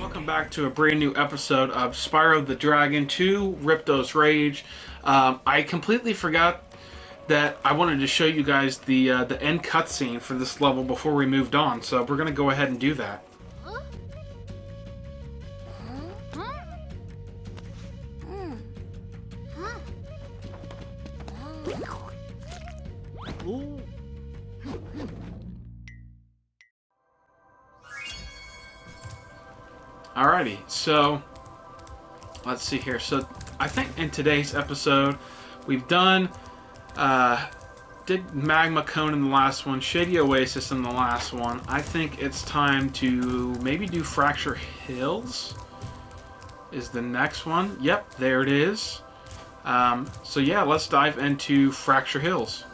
welcome back to a brand new episode of Spyro the Dragon 2 Ripto's Rage. I completely forgot that I wanted to show you guys the end cutscene for this level before we moved on, so we're going to go ahead and do that. Alrighty, so let's see here. So I think in today's episode we've did Magma Cone in the last one, Shady Oasis in the last one. I think it's time to maybe do Fracture Hills is the next one. Yep, there it is. So yeah, let's dive into Fracture Hills.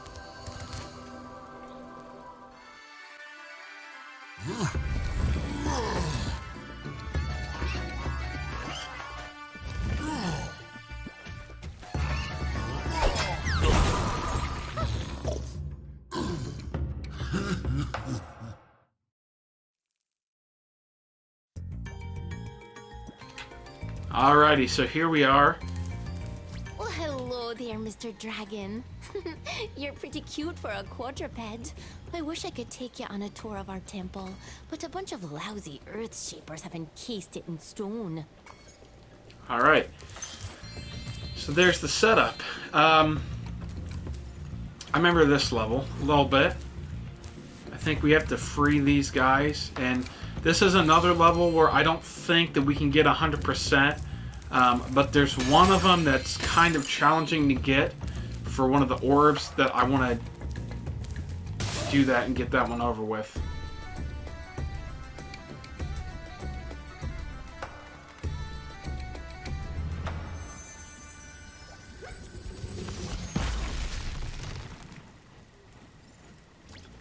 Alrighty, so here we are. Well, hello there, Mr. Dragon. You're pretty cute for a quadruped. I wish I could take you on a tour of our temple, but a bunch of lousy earth shapers have encased it in stone. Alright. So there's the setup. I remember this level a little bit. I think we have to free these guys, and this is another level where I don't think that we can get 100%, but there's one of them that's kind of challenging to get for one of the orbs that I want to do that and get that one over with.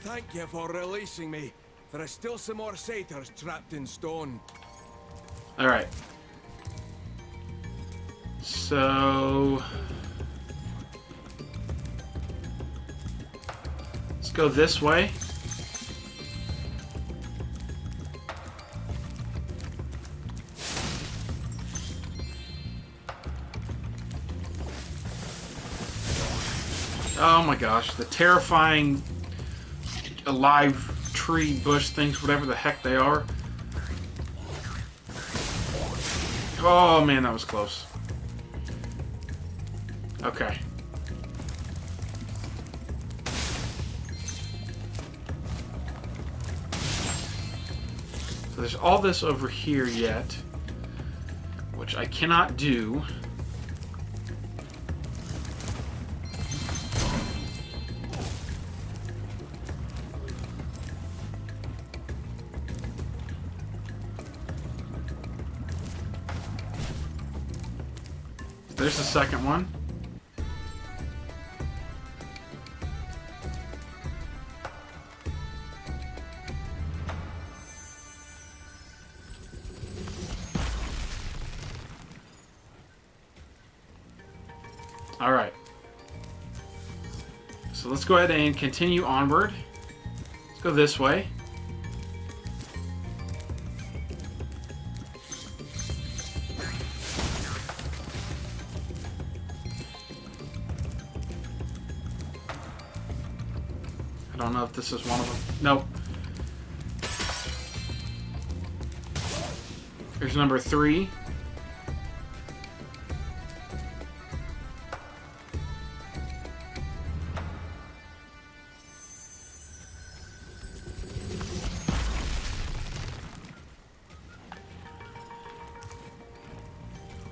Thank you for releasing me. There are still some more satyrs trapped in stone. Alright. So let's go this way. Oh my gosh, the terrifying alive tree, bush things, whatever the heck they are. Oh man, that was close. Okay. So there's all this over here yet, which I cannot do. There's the second one. Alright. So let's go ahead and continue onward. Let's go this way. I don't know if this is one of them. Nope. Here's number 3.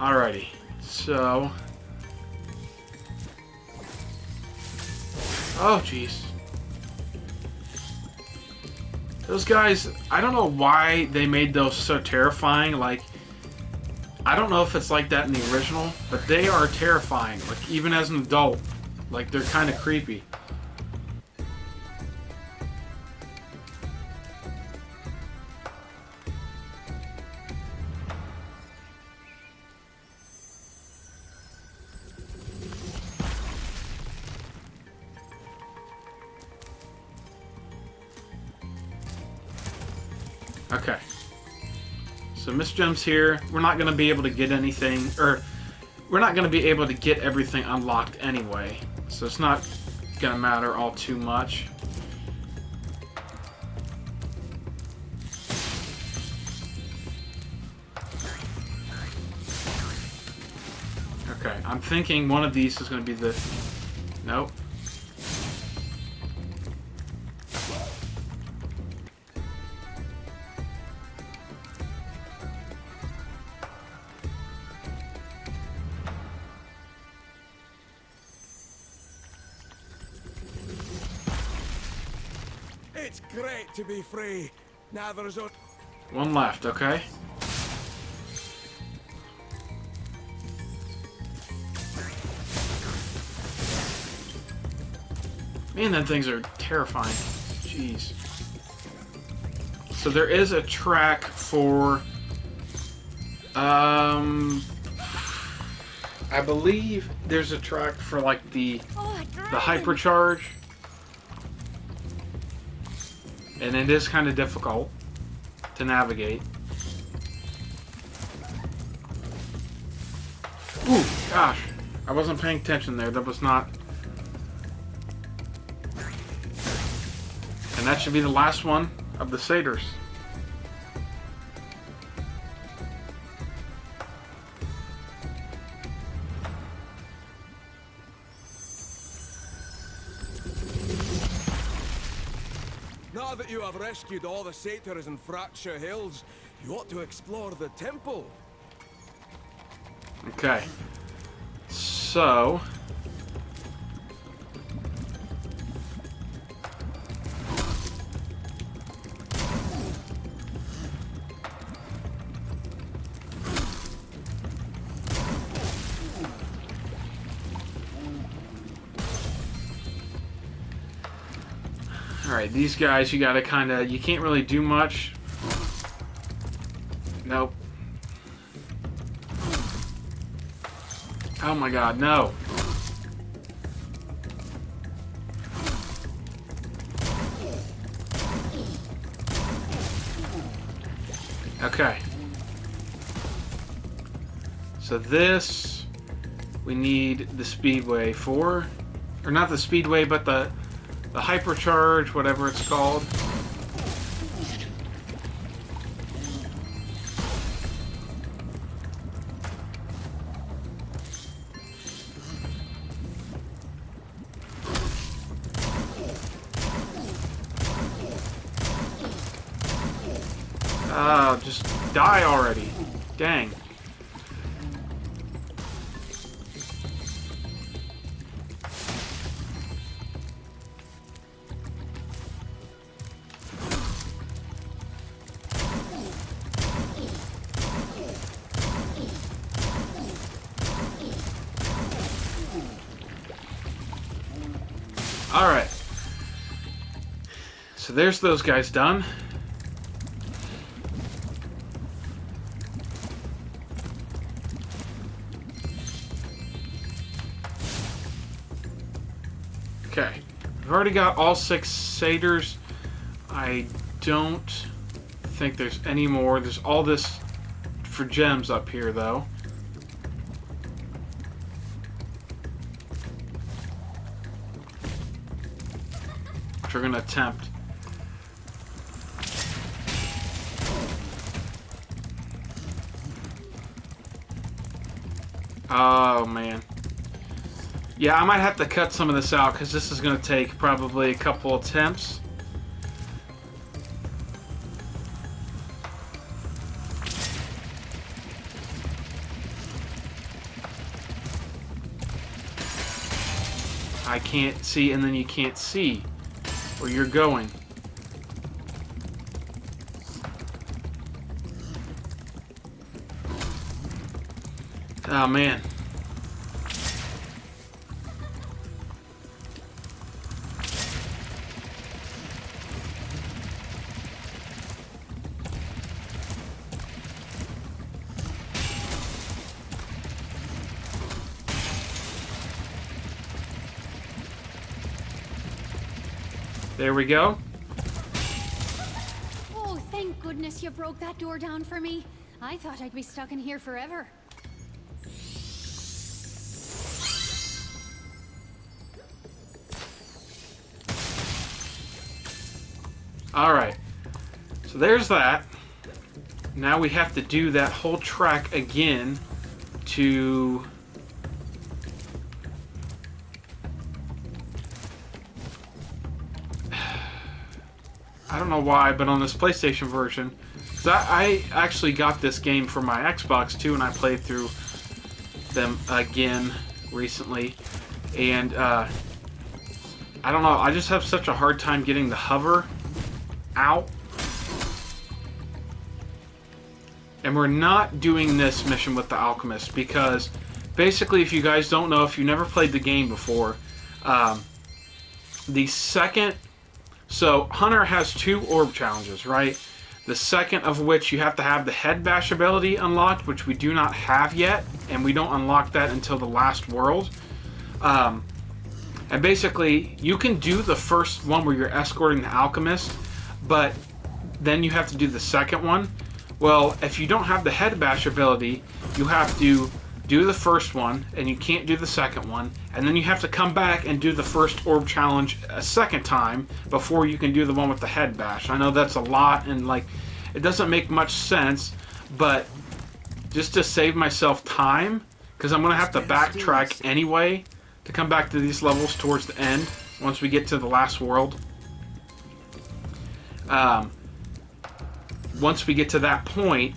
Alrighty, so... Oh, jeez. Those guys, I don't know why they made those so terrifying. Like, I don't know if it's like that in the original, but they are terrifying. Like, even as an adult, like, they're kind of creepy. Okay. So Miss Gem's here. We're not going to be able to get anything, or we're not going to be able to get everything unlocked anyway. So it's not going to matter all too much. Okay, I'm thinking one of these is going to be the... Nope. It's great to be free. Now there's a... One left, okay. Man, them things are terrifying. Jeez. So there is a track for... I believe there's a track for, like, the hypercharge. And it is kind of difficult to navigate. Ooh, gosh. I wasn't paying attention there. That was not... And that should be the last one of the satyrs. Now that you have rescued all the satyrs in Fracture Hills, you ought to explore the temple. Okay. So... Alright, these guys, you gotta kinda... You can't really do much. Nope. Oh my god, no. Okay. So this... We need the speedway for... Or not the speedway, but the hypercharge, whatever it's called. Just die already. Dang. Alright. So there's those guys done. Okay. We've already got all 6 satyrs. I don't think there's any more. There's all this for gems up here, though. We're gonna attempt. Oh man. Yeah, I might have to cut some of this out because this is gonna take probably a couple attempts. I can't see, and then you can't see where you're going. Oh man. There we go. Oh, thank goodness you broke that door down for me. I thought I'd be stuck in here forever. Alright. So there's that. Now we have to do that whole track again to... I don't know why, but on this PlayStation version, because I actually got this game for my Xbox too, and I played through them again recently, and I don't know, I just have such a hard time getting the hover out. And we're not doing this mission with the alchemist because basically, if you guys don't know, if you never played the game before, the second... So, Hunter has 2 orb challenges, right? The second of which you have to have the head bash ability unlocked, which we do not have yet, and we don't unlock that until the last world. And basically, you can do the first one where you're escorting the alchemist, but then you have to do the second one. Well, if you don't have the head bash ability, you have to do the first one, and you can't do the second one, and then you have to come back and do the first orb challenge a second time before you can do the one with the head bash. I know that's a lot, and like, it doesn't make much sense, but just to save myself time, because I'm going to have to backtrack anyway to come back to these levels towards the end, once we get to the last world. Once we get to that point,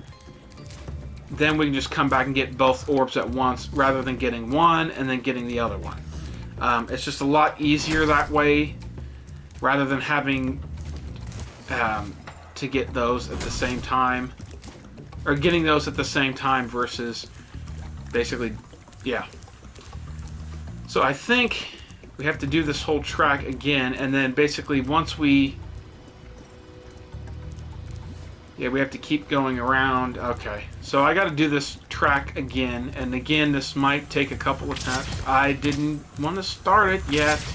then we can just come back and get both orbs at once, rather than getting one and then getting the other one. It's just a lot easier that way, rather than having to get those at the same time, or getting those at the same time versus basically, yeah. So I think we have to do this whole track again, and then basically once we... Yeah, we have to keep going around. Okay, so I got to do this track again, and again, this might take a couple of attempts. I didn't want to start it yet.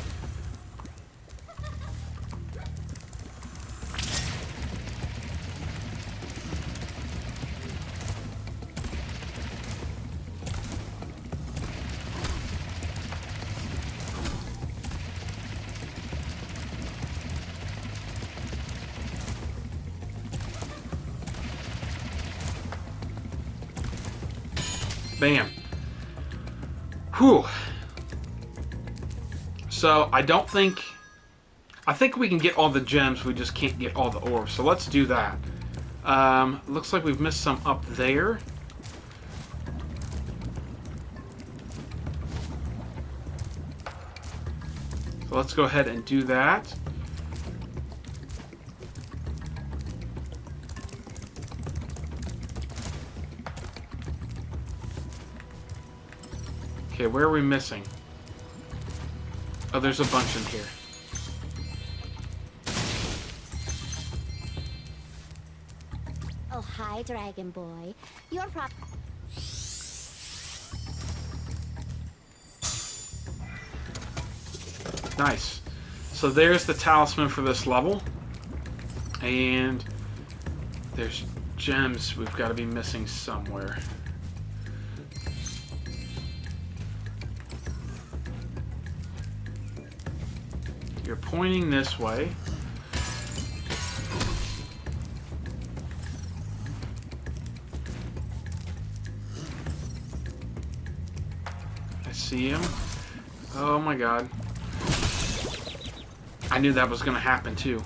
Bam. Whew. So, I think we can get all the gems, we just can't get all the orbs. So let's do that. Looks like we've missed some up there. So let's go ahead and do that. Okay, where are we missing? Oh, there's a bunch in here. Oh, hi, Dragon Boy. You're Nice. So there's the talisman for this level. And there's gems we've got to be missing somewhere. You're pointing this way. I see him. Oh my god. I knew that was going to happen too.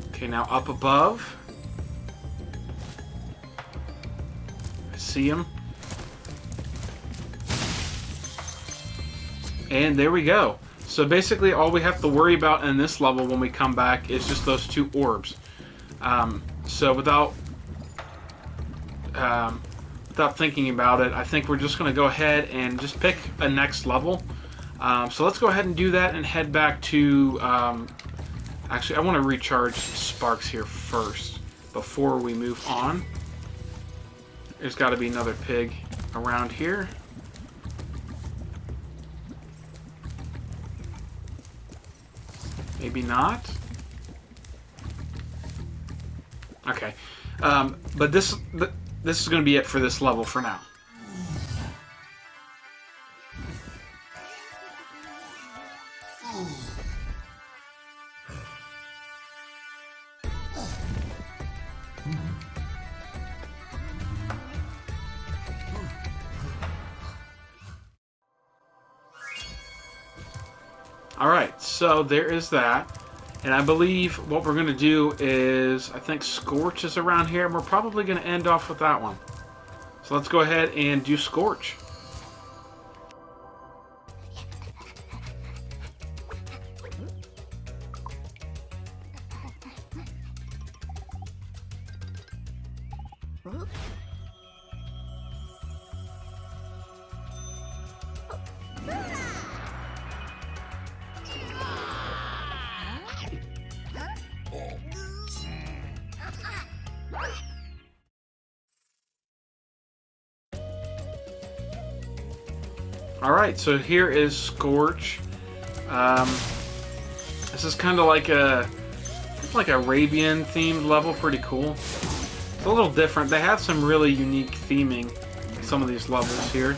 Okay, now up above. I see him. And there we go. So basically all we have to worry about in this level when we come back is just those 2 orbs. So without thinking about it, I think we're just going to go ahead and just pick a next level. So let's go ahead and do that and head back to... actually, I want to recharge sparks here first before we move on. There's got to be another pig around here. Maybe not. Okay. But this is going to be it for this level for now. Alright, so there is that. And I believe what we're going to do is, I think Scorch is around here, and we're probably going to end off with that one. So let's go ahead and do Scorch. Alright, so here is Scorch. This is kind of like it's like Arabian themed level, pretty cool. It's a little different. They have some really unique theming in some of these levels here.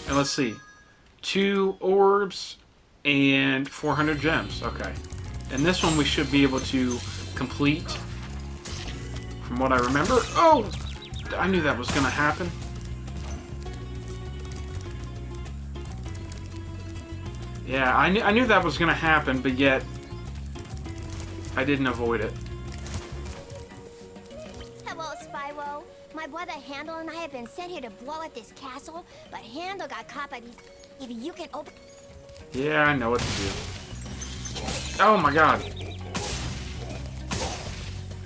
And let's see. 2 orbs and 400 gems. Okay. And this one we should be able to complete from what I remember. Oh! I knew that was going to happen. Yeah, I knew that was going to happen, but yet I didn't avoid it. Hello, Spyro. My brother Handel and I have been sent here to blow at this castle, but Handel got caught by these... If you can open... Yeah, I know what to do. Oh my god.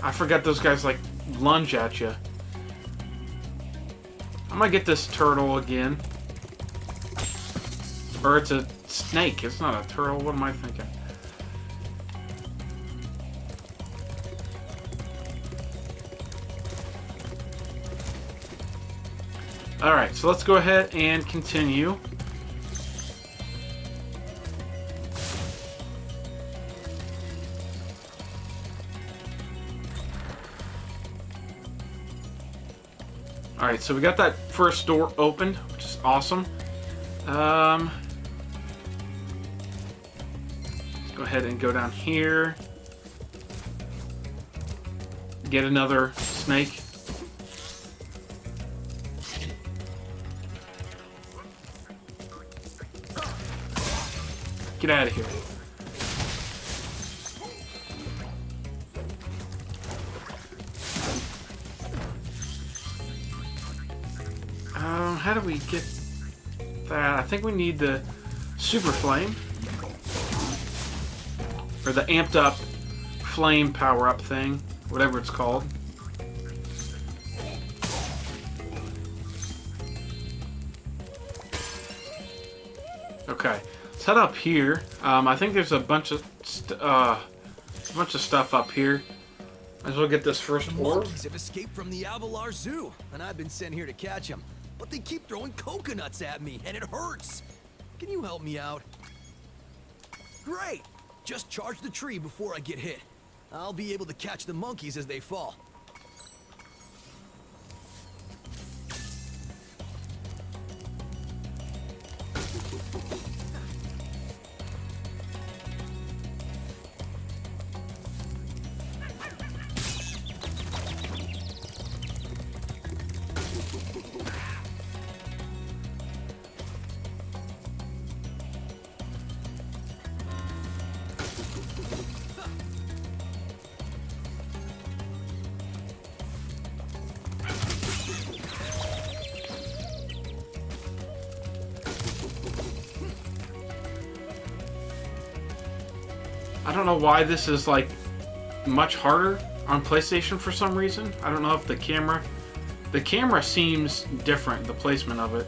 I forgot those guys, like, lunge at you. I'm gonna get this turtle again. Or it's a snake. It's not a turtle. What am I thinking? Alright, so let's go ahead and continue. Alright, so we got that first door opened, which is awesome. Let's go ahead and go down here. Get another snake. Get out of here. How do we get that? I think we need the super flame. Or the amped up flame power up thing. Whatever it's called. Okay. Let's head up here. I think there's a bunch of stuff up here. Might as well get this first orb. Monkeys have escaped from the Avalar Zoo, and I've been sent here to catch them. But they keep throwing coconuts at me, and it hurts. Can you help me out? Great! Just charge the tree before I get hit. I'll be able to catch the monkeys as they fall. I don't know why this is like much harder on PlayStation for some reason. I don't know if the camera seems different, the placement of it.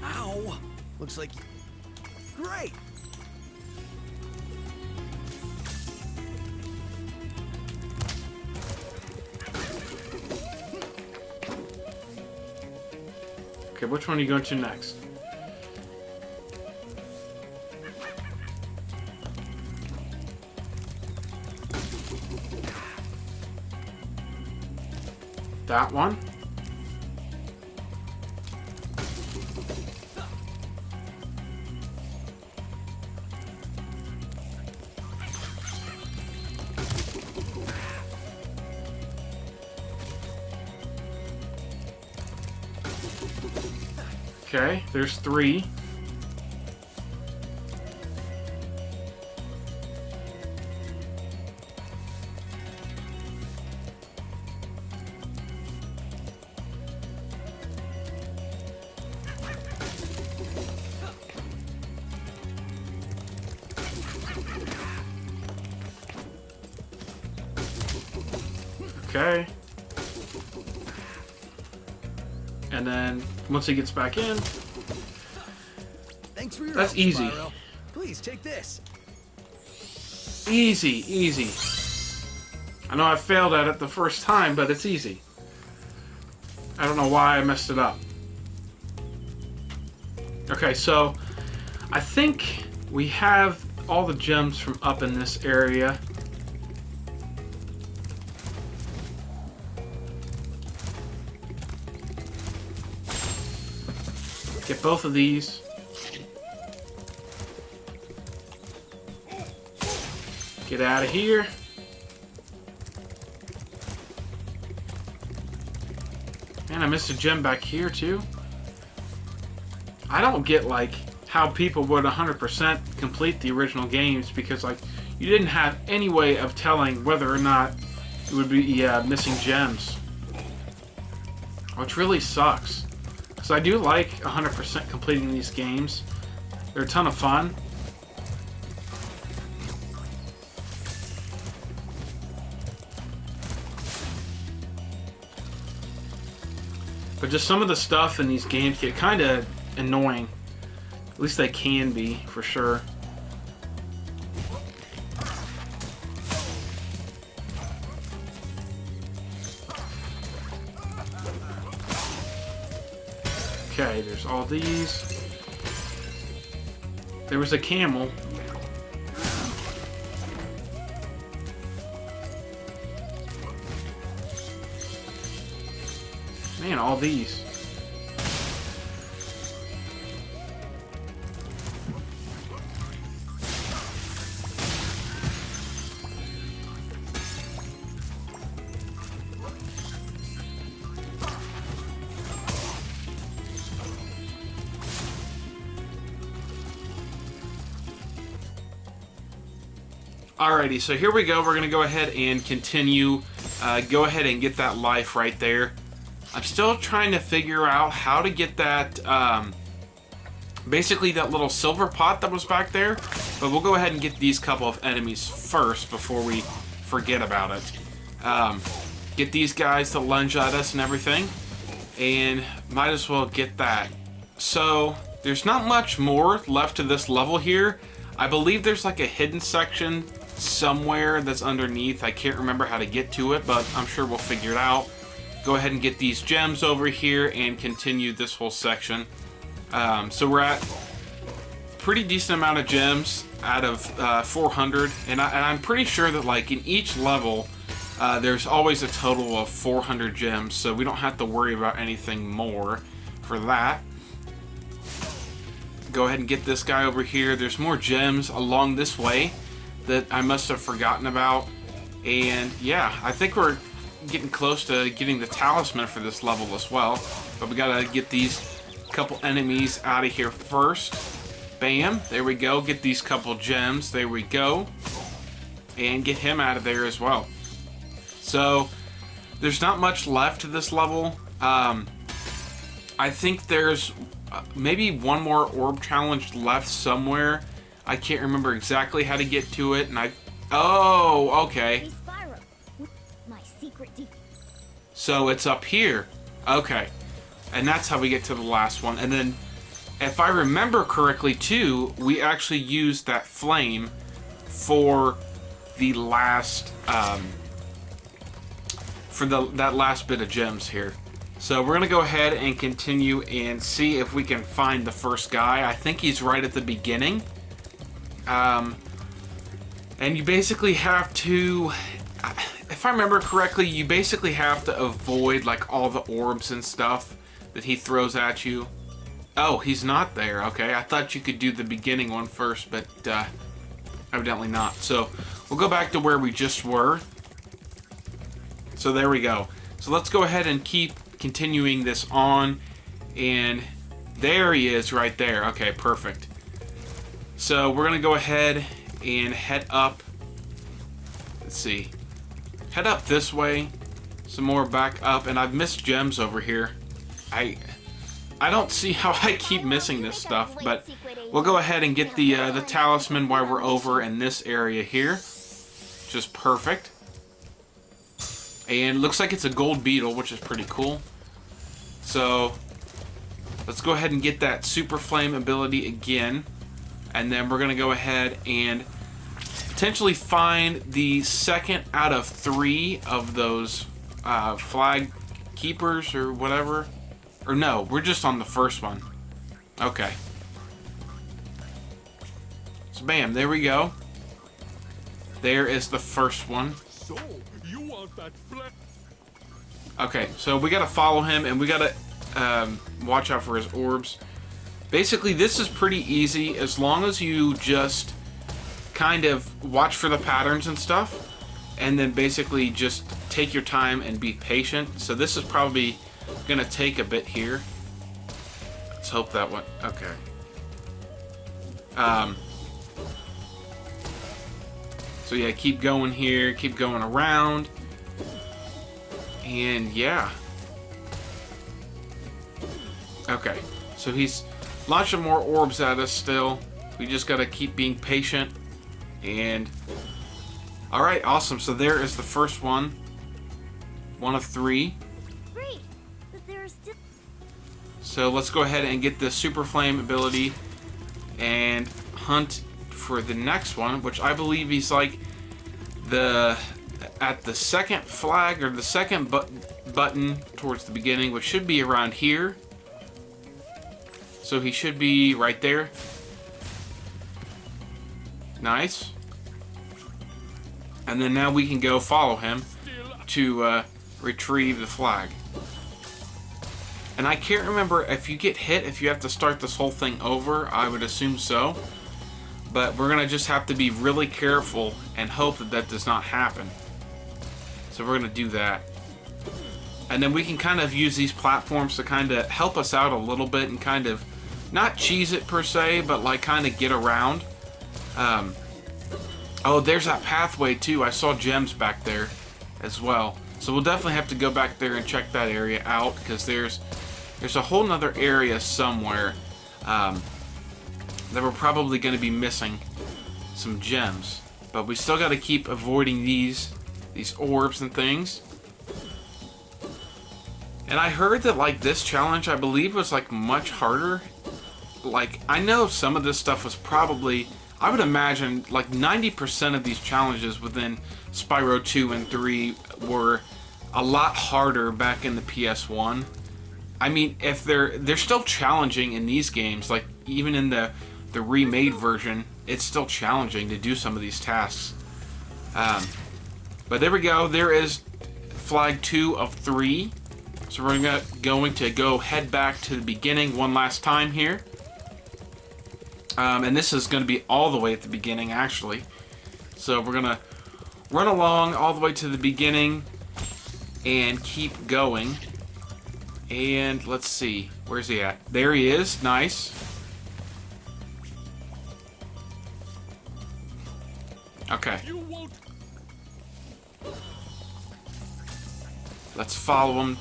Ow! Looks like... Great! Okay, which one are you going to next? That one. Okay, there's 3. Okay. And then once he gets back in, Thanks for your that's help, easy. Spyro. Please take this. Easy, easy. I know I failed at it the first time, but it's easy. I don't know why I messed it up. Okay, so I think we have all the gems from up in this area. Get both of these. Get out of here. Man, I missed a gem back here too. I don't get like how people would 100% complete the original games, because like you didn't have any way of telling whether or not it would be missing gems, which really sucks. Because I do like 100% completing these games. They're a ton of fun. But just some of the stuff in these games get kind of annoying. At least they can be, for sure. Okay, there's all these. There was a camel. Man, all these. Alrighty, so here we go. We're going to go ahead and continue. Go ahead and get that life right there. I'm still trying to figure out how to get that, basically that little silver pot that was back there. But we'll go ahead and get these couple of enemies first before we forget about it. Get these guys to lunge at us and everything. And might as well get that. So, there's not much more left to this level here. I believe there's like a hidden section somewhere that's underneath. I can't remember how to get to it, but I'm sure we'll figure it out. Go ahead and get these gems over here and continue this whole section. So we're at pretty decent amount of gems out of 400, and I'm pretty sure that like in each level there's always a total of 400 gems, so we don't have to worry about anything more for that. Go ahead and get this guy over here. There's more gems along this way that I must have forgotten about. And yeah, I think we're getting close to getting the talisman for this level as well. But we gotta get these couple enemies out of here first. Bam, there we go. Get these couple gems, there we go. And get him out of there as well. So, there's not much left to this level. I think there's maybe one more orb challenge left somewhere. I can't remember exactly how to get to it, and oh, okay. Hey, Spyro, my secret So it's up here. Okay. And that's how we get to the last one. And then, if I remember correctly too, we actually used that flame for the last, that last bit of gems here. So we're going to go ahead and continue and see if we can find the first guy. I think he's right at the beginning. And you basically have to, if I remember correctly, you basically have to avoid like all the orbs and stuff that he throws at you. Oh, he's not there. Okay, I thought you could do the beginning one first, but evidently not. So we'll go back to where we just were. So there we go. So let's go ahead and keep continuing this on. And there he is right there. Okay, perfect. So we're going to go ahead and head up. Let's see. Head up this way. Some more back up. And I've missed gems over here. I don't see how I keep missing this stuff, but we'll go ahead and get the talisman while we're over in this area here. Just perfect. And it looks like it's a gold beetle, which is pretty cool. So let's go ahead and get that super flame ability again. And then we're going to go ahead and potentially find the second out of 3 of those flag keepers or whatever. Or no, we're just on the first one. Okay. So bam, there we go. There is the first one. So, you want that Okay, so we gotta follow him and we gotta watch out for his orbs. Basically, this is pretty easy as long as you just kind of watch for the patterns and stuff. And then basically just take your time and be patient. So this is probably gonna take a bit here. Let's hope that one. Okay. So yeah, keep going here, keep going around, and yeah. Okay, so he's launching more orbs at us still. We just gotta keep being patient. And all right, awesome. So there is the first one. One of 3. Great, but there are still. So let's go ahead and get the super flame ability and hunt for the next one, which I believe he's like at the second flag or the second button towards the beginning, which should be around here. So he should be right there. Nice. And then now we can go follow him to retrieve the flag. And I can't remember if you get hit, if you have to start this whole thing over. I would assume so. But we're going to just have to be really careful and hope that that does not happen. So we're going to do that. And then we can kind of use these platforms to kind of help us out a little bit and kind of, not cheese it per se, but like kind of get around. Oh, there's that pathway too. I saw gems back there as well. So we'll definitely have to go back there and check that area out, because there's a whole nother area somewhere that we're probably going to be missing some gems. But we still got to keep avoiding these orbs and things. And I heard that like this challenge, I believe, was like much harder. Like, I know some of this stuff was probably, I would imagine like 90% of these challenges within Spyro 2 and 3 were a lot harder back in the PS1. I mean, if they're still challenging in these games, like even in the remade version, it's still challenging to do some of these tasks. But there we go. There is flag 2 of 3. So we're going to go head back to the beginning one last time here. And this is going to be all the way at the beginning, actually. So we're going to run along all the way to the beginning and keep going. And let's see. Where's he at? There he is. Nice. Okay. Let's follow him.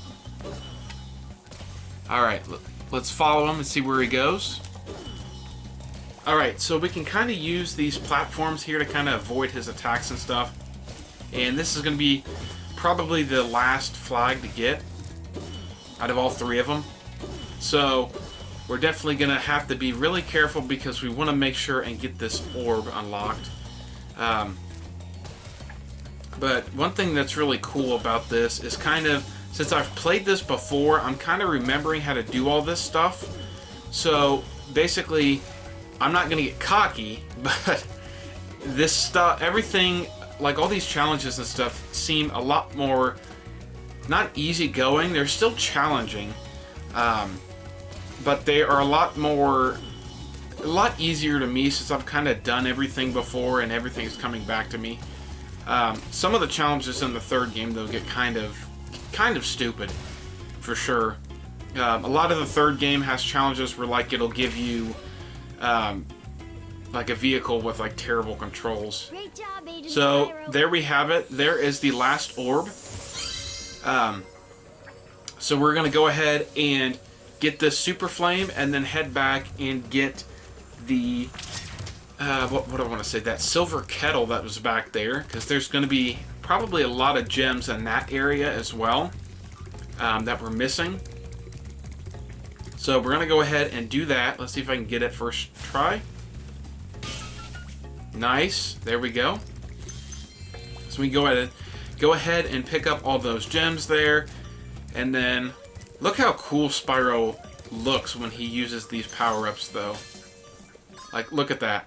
Alright, let's follow him and see where he goes. Alright, so we can kind of use these platforms here to kind of avoid his attacks and stuff. And this is going to be probably the last flag to get out of all 3 of them. So we're definitely going to have to be really careful, because we want to make sure and get this orb unlocked. But one thing that's really cool about this is kind of since I've played this before, I'm kind of remembering how to do all this stuff. So basically, I'm not going to get cocky, but this stuff, everything, like all these challenges and stuff, seem a lot more, not easygoing. They're still challenging, but they are a lot easier to me since I've kind of done everything before and everything's coming back to me. Some of the challenges in the third game, though, get kind of stupid, for sure. A lot of the third game has challenges where, like, it'll give you, like, a vehicle with, like, terrible controls. Great job, Agent So, Spyro. there we have it. There is the last orb. So we're going to go ahead and get this Super Flame and then head back and get the, what do I want to say, that silver kettle that was back there, because there's going to be probably a lot of gems in that area as well that we're missing. So we're going to go ahead and do that. Let's see if I can get it first try. Nice. There we go. So we go ahead and pick up all those gems there. And then look how cool Spyro looks when he uses these power-ups, though. Like, look at that.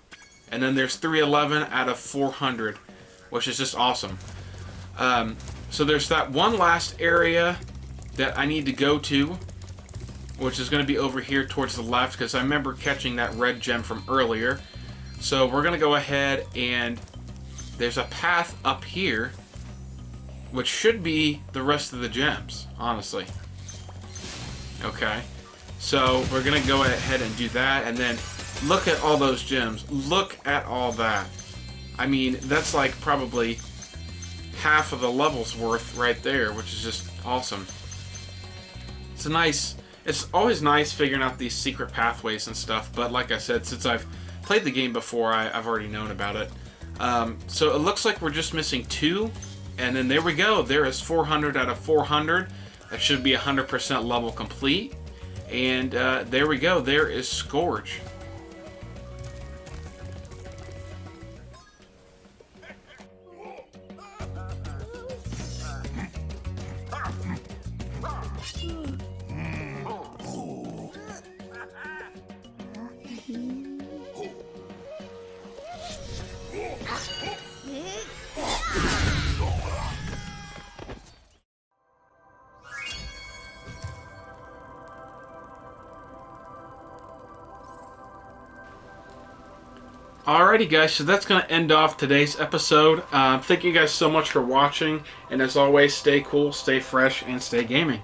And then there's 311 out of 400, which is just awesome. So there's that one last area that I need to go to, which is going to be over here towards the left, because I remember catching that red gem from earlier. So we're going to go ahead and there's a path up here, which should be the rest of the gems, honestly. Okay. So we're going to go ahead and do that, and then look at all those gems. Look at all that. I mean, that's like probably half of the level's worth right there, which is just awesome. It's always nice figuring out these secret pathways and stuff, but like I said, since I've played the game before, I've already known about it. So it looks like we're just missing 2, and then there we go. There is 400 out of 400. That should be 100% level complete. And there we go. There is Scorch. Alrighty guys, so that's going to end off today's episode. Thank you guys so much for watching, and as always, stay cool, stay fresh, and stay gaming.